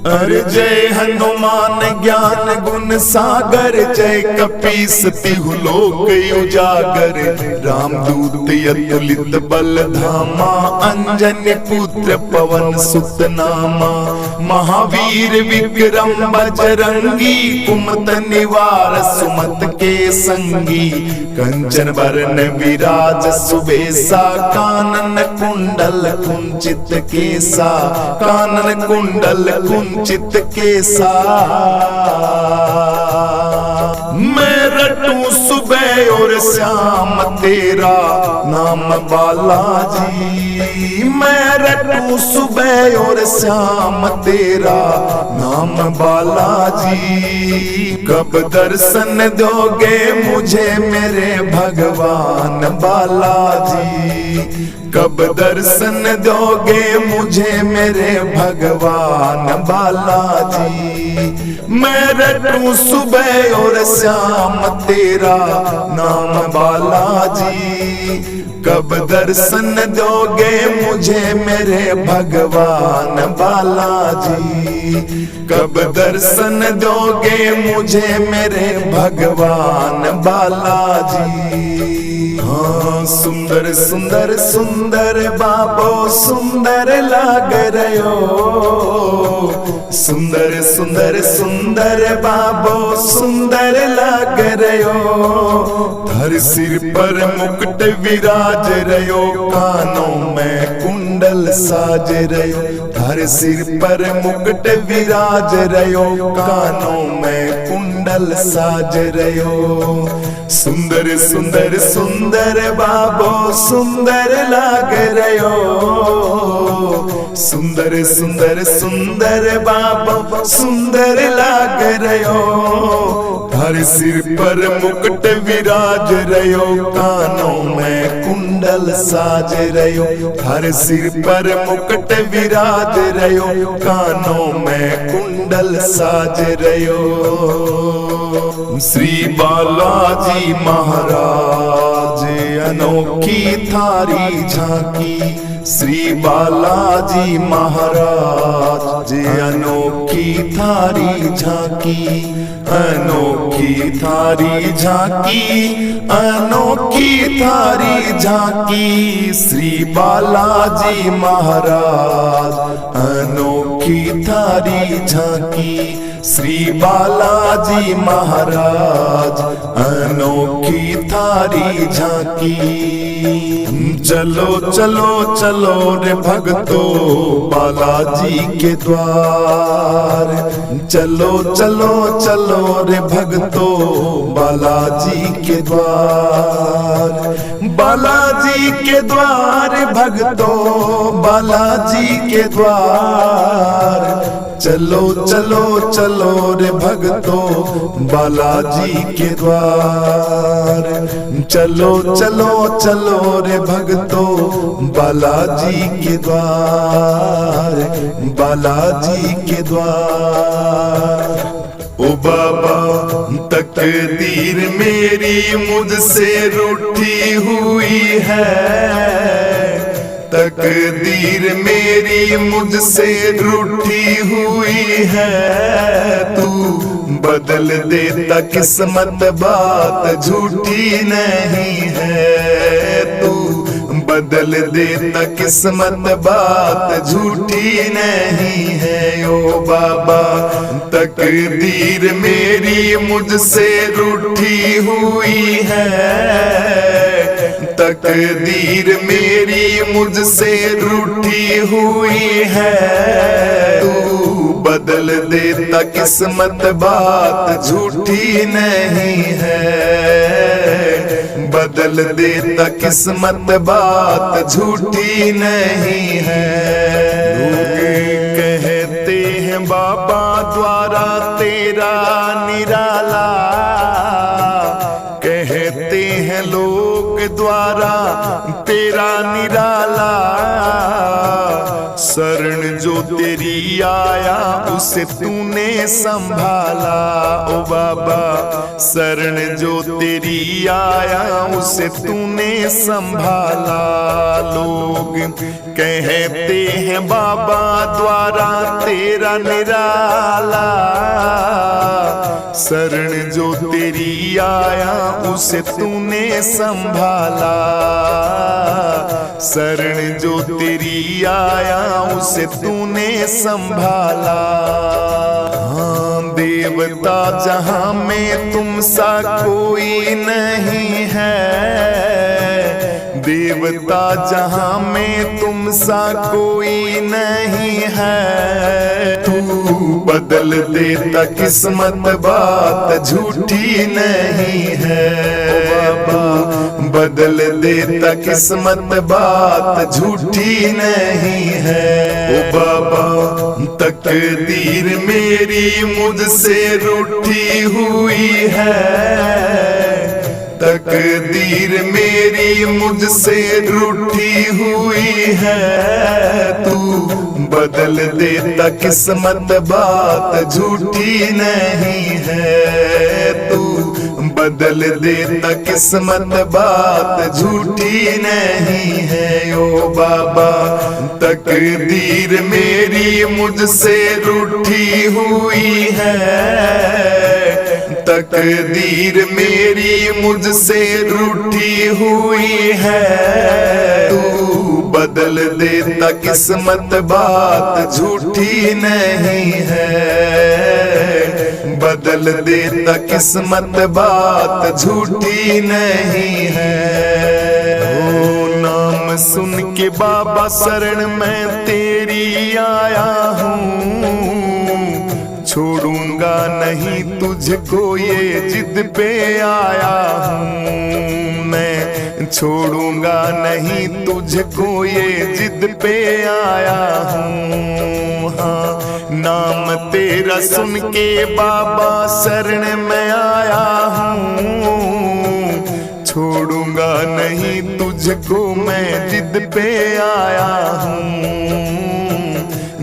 अरे जय हनुमान ज्ञान गुण सागर, जय कपीस तिहु लोक उजागर। रामदूत अतुलित बल धामा, अंजनी पुत्र पवन सुत नामा। महावीर विक्रम बजरंगी, कुमत निवार सुमत के संगी। कंचन बरन विराज सुबेसा, कानन कुंडल कुंचित केसा। कानन कुंडल कुंचित केसा। मैं रटूं सुबह और शाम तेरा नाम बालाजी। मैं रटूं सुबह और शाम तेरा नाम बालाजी। कब दर्शन दोगे मुझे मेरे भगवान बालाजी। कब दर्शन दोगे मुझे मेरे भगवान बालाजी। मैं रटूं सुबह और शाम तेरा नाम बालाजी। कब दर्शन दोगे मुझे मेरे भगवान बालाजी। कब दर्शन दोगे मुझे मेरे भगवान बालाजी। हाँ सुंदर सुंदर सुंदर बाबो सुंदर लाग रयो। सुंदर सुंदर सुंदर बाबो सुंदर लाग रयो। हर सिर पर मुकुट विराज रयो, कानों में कुंडल साज रयो। हर सिर पर मुकुट विराज रयो, कानों में कुंडल साज रयो। सुंदर सुंदर सुंदर बाबो सुंदर लाग रयो। सुंदर सुंदर सुंदर बाबो सुंदर लाग रयो। हर सिर पर मुकुट विराज रयो, कानों में कुंडल साज रयो। हर सिर पर मुकुट विराज रयो, कानों में कुंडल साज रयो। श्री बालाजी महाराज अनोखी थारी झांकी। श्री बालाजी महाराज अनोखी थारी झांकी। अनोखी थारी झांकी, अनोखी थारी झांकी। श्री बालाजी महाराज अनोखी थारी झांकी। श्री बालाजी महाराज अनोखी थारी झांकी। चलो चलो चलो रे भक्तो बालाजी के द्वार। चलो चलो चलो रे भक्तो बालाजी के द्वार। बालाजी के द्वार भक्तो बालाजी के द्वार। चलो चलो चलो रे भक्तो बालाजी के द्वार। चलो चलो चलो रे भक्तो बालाजी के द्वार। बालाजी के द्वार। ओ बाबा तकदीर मेरी मुझसे रूठी हुई है। तकदीर मेरी मुझसे रूठी हुई है। तू बदल देता किस्मत बात झूठी नहीं है। तू बदल देता किस्मत बात झूठी नहीं है। ओ बाबा तकदीर मेरी मुझसे रूठी हुई है। तकदीर मेरी मुझसे रूठी हुई है। तू बदल देता किस्मत बात झूठी नहीं है। बदल देता किस्मत बात झूठी नहीं है। लोग कहते हैं बाबा द्वारा तेरा निराला। कहते हैं लोग द्वारा तेरा निराला। शरण जो तेरी आया उसे तूने संभाला। ओ बाबा शरण जो तेरी आया उसे तूने संभाला। लोग कहते हैं बाबा द्वारा तेरा निराला, शरण जो तेरी आया उसे तूने संभाला, शरण जो तेरी आया उसे तूने संभाला। हाँ, देवता जहां में तुम सा कोई नहीं है, देवता जहां में तुम सा कोई नहीं है। तू बदल देता किस्मत, बात झूठी नहीं है। बाबा बदल देता किस्मत, बात झूठी नहीं है। ओ बाबा तकदीर मेरी मुझसे रूठी हुई है, तकदीर मेरी मुझसे रूठी हुई है। तू बदल देता किस्मत, बात झूठी नहीं है। तू बदल देता किस्मत, बात झूठी नहीं है। ओ बाबा तकदीर मेरी मुझसे रूठी हुई है, तकदीर मेरी मुझसे रूठी हुई है। तू बदल देता किस्मत, बात झूठी नहीं है। बदल देता किस्मत, बात झूठी नहीं है। ओ नाम सुन के बाबा शरण मैं तेरी आया हूँ, छोड़ूंगा नहीं तुझको ये जिद पे आया हूँ मैं, छोड़ूंगा नहीं तुझको ये जिद पे आया हूँ। हाँ, नाम तेरा सुन के बाबा शरण में आया हूँ, छोड़ूंगा नहीं तुझको मैं जिद पे आया हूँ,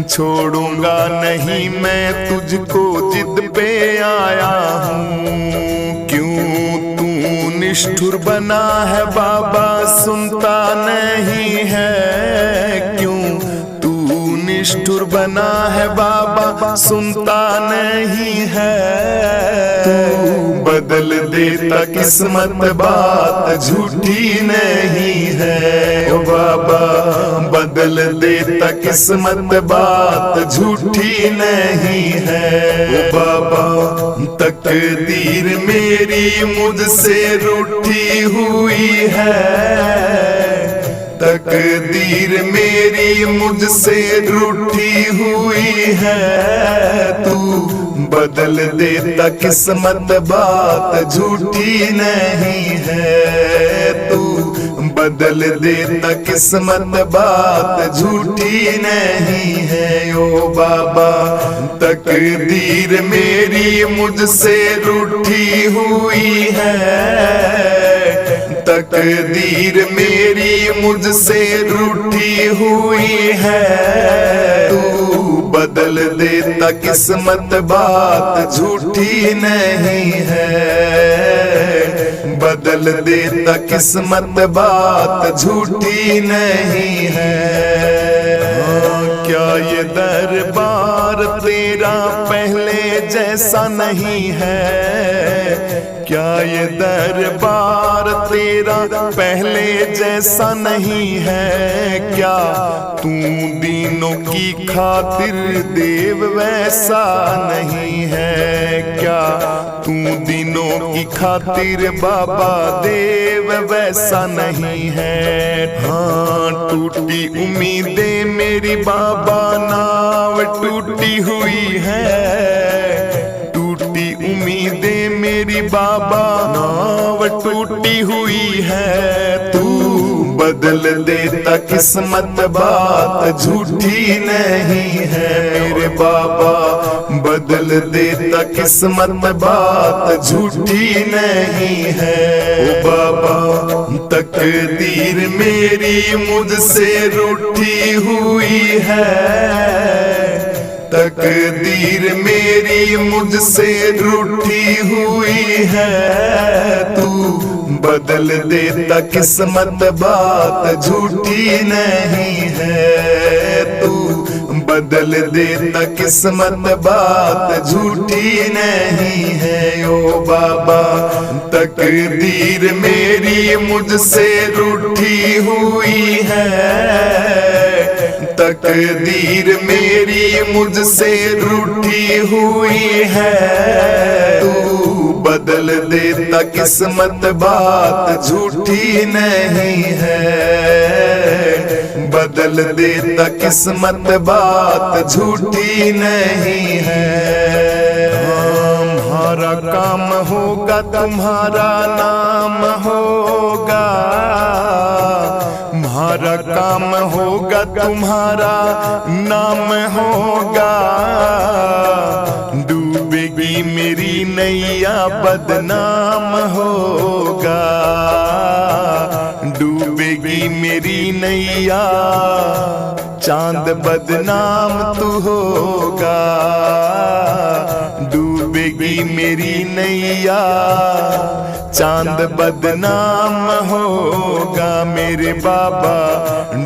छोड़ूंगा नहीं मैं तुझको जिद पे आया हूँ। क्यों तू निष्ठुर बना है बाबा सुनता नहीं है, क्यों तू निष्ठुर बना है बाबा सुनता नहीं है। तू बदल देता किस्मत, बात झूठी नहीं है। ओ बाबा बदल देता किस्मत, बात झूठी नहीं है। ओ बाबा तकदीर मेरी मुझसे रूठी हुई है, तकदीर मेरी मुझसे रूठी हुई है। तू बदल देता किस्मत, बात झूठी नहीं है। तू बदल देता किस्मत, बात झूठी नहीं है। ओ बाबा तकदीर मेरी मुझसे रूठी हुई है, तकदीर मेरी मुझसे रूठी हुई है। तू बदल देता किस्मत, बात झूठी नहीं है। बदल देता किस्मत, बात झूठी नहीं है। हाँ, क्या ये दरबार तेरा पहले जैसा नहीं है, क्या ये दरबार तेरा पहले जैसा नहीं है। क्या तू दीनों की खातिर देव वैसा नहीं है, क्या तू दीनों की खातिर बाबा देव वैसा नहीं है। हाँ, टूटी उम्मीदें मेरी बाबा नाव टूटी हुई है, टूटी उम्मीदें मेरी बाबा नाव टूटी हुई है। तू बदल देता किस्मत, बात झूठी नहीं है। मेरे बाबा बदल देता किस्मत, बात झूठी नहीं है। ओ बाबा तकदीर मेरी मुझसे रूठी हुई है, तकदीर मेरी मुझसे रूठी हुई है। तू बदल देता किस्मत, बात झूठी नहीं है। तू बदल देता किस्मत, बात झूठी नहीं है ओ बाबा। तकदीर मेरी मुझसे रूठी हुई है, तकदीर मेरी मुझसे रूठी हुई है। तू बदल देता किस्मत, बात झूठी नहीं है। बदल देता किस्मत, बात झूठी नहीं है। हमारा काम होगा, तुम्हारा नाम होगा। हमारा काम होगा, तुम्हारा नाम होगा। डूबेगी मेरी नैया, बदनाम होगा। डूबेगी मेरी नैया, चांद बदनाम तू होगा। डूबेगी मेरी नैया, चांद बदनाम होगा मेरे बाबा।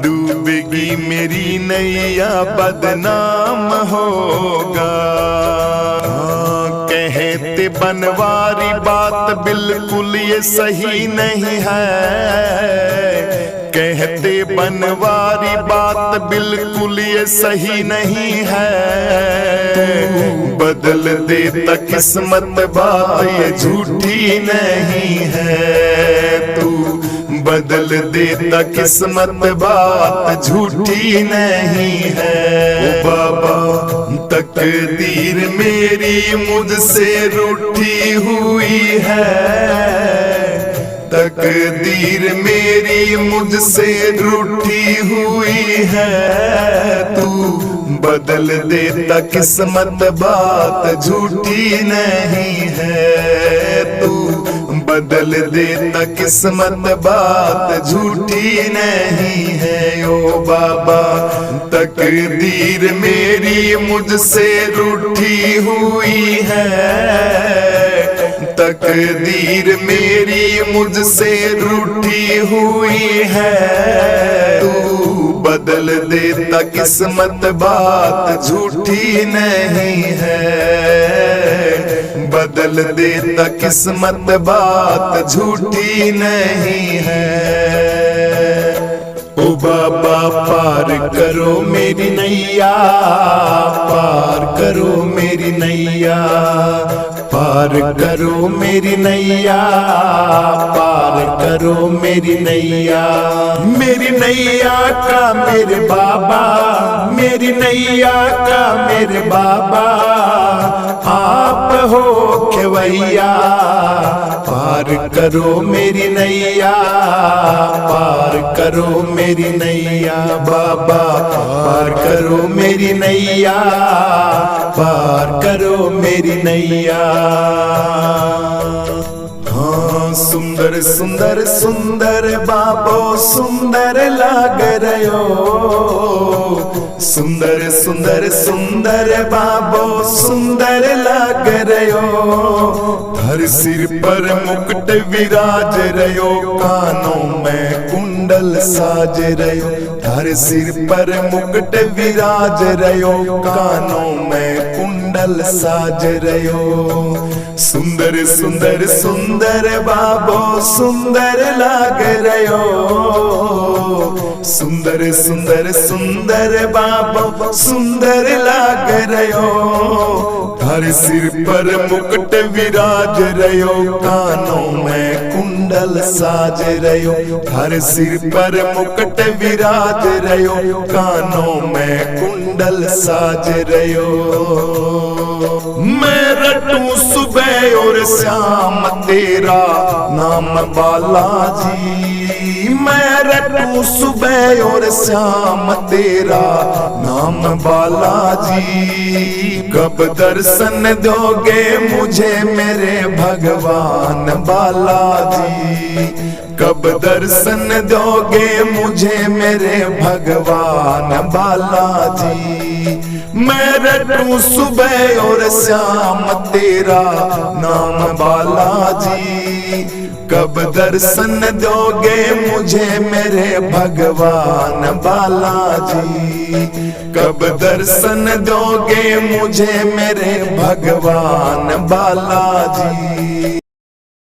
डूबेगी मेरी नैया, बदनाम होगा। कहते बनवारी बात बिल्कुल ये सही नहीं है। कहते बनवारी बात बिल्कुल ये सही नहीं है। बदल देता किस्मत, बात ये झूठी नहीं है। तू बदल देता किस्मत, बात झूठी नहीं है ओ बाबा। तकदीर मेरी मुझसे रूठी हुई है, तकदीर मेरी मुझसे रूठी हुई है। तू बदल देता किस्मत, बात झूठी नहीं है। तू बदल देता किस्मत, बात झूठी नहीं है ओ बाबा। तकदीर मेरी मुझसे रूठी हुई है, तकदीर मेरी मुझसे रूठी हुई है। तू बदल देता किस्मत, बात झूठी नहीं है। बदल देता किस्मत, बात झूठी नहीं है ओ बाबा। पार करो मेरी नैया, पार करो मेरी नैया। पार करो मेरी नैया, पार करो मेरी नैया। मेरी नैया का मेरे बाबा, मेरी नैया का मेरे बाबा। आप हो खेवैया, पार करो मेरी नैया। पार करो मेरी नैया बाबा, पार करो मेरी नैया। पार करो मेरी नैया। हाँ सुंदर सुंदर सुंदर बाबो, सुंदर लाग रयो। सुंदर सुंदर सुंदर बाबो, सुंदर लाग रयो। हर सिर पर मुकुट विराज रयो, कानों में कुंडल साज रयो। हर सिर पर मुकुट विराज रयो, कानों में कुंडल साज रयो। सुंदर सुंदर सुंदर बाबो, सुंदर लाग रयो। सुंदर सुंदर सुंदर बाबो, सुंदर लाग रयो। हर सिर पर मुकुट विराज रयो, कानों में कुंडल साज रयो। हर सिर पर मुकुट विराज रयो, कानों में कुंडल साज रयो। मैं रटूं सुबह और शाम तेरा नाम बालाजी। मैं रटूं सुबह और शाम तेरा नाम बालाजी। कब दर्शन दोगे मुझे मेरे भगवान बालाजी। कब दर्शन दोगे मुझे मेरे भगवान बालाजी। मैं रटूं सुबह और शाम तेरा नाम बालाजी। कब दर्शन दोगे मुझे मेरे भगवान बालाजी, कब दर्शन दोगे मुझे मेरे भगवान बालाजी।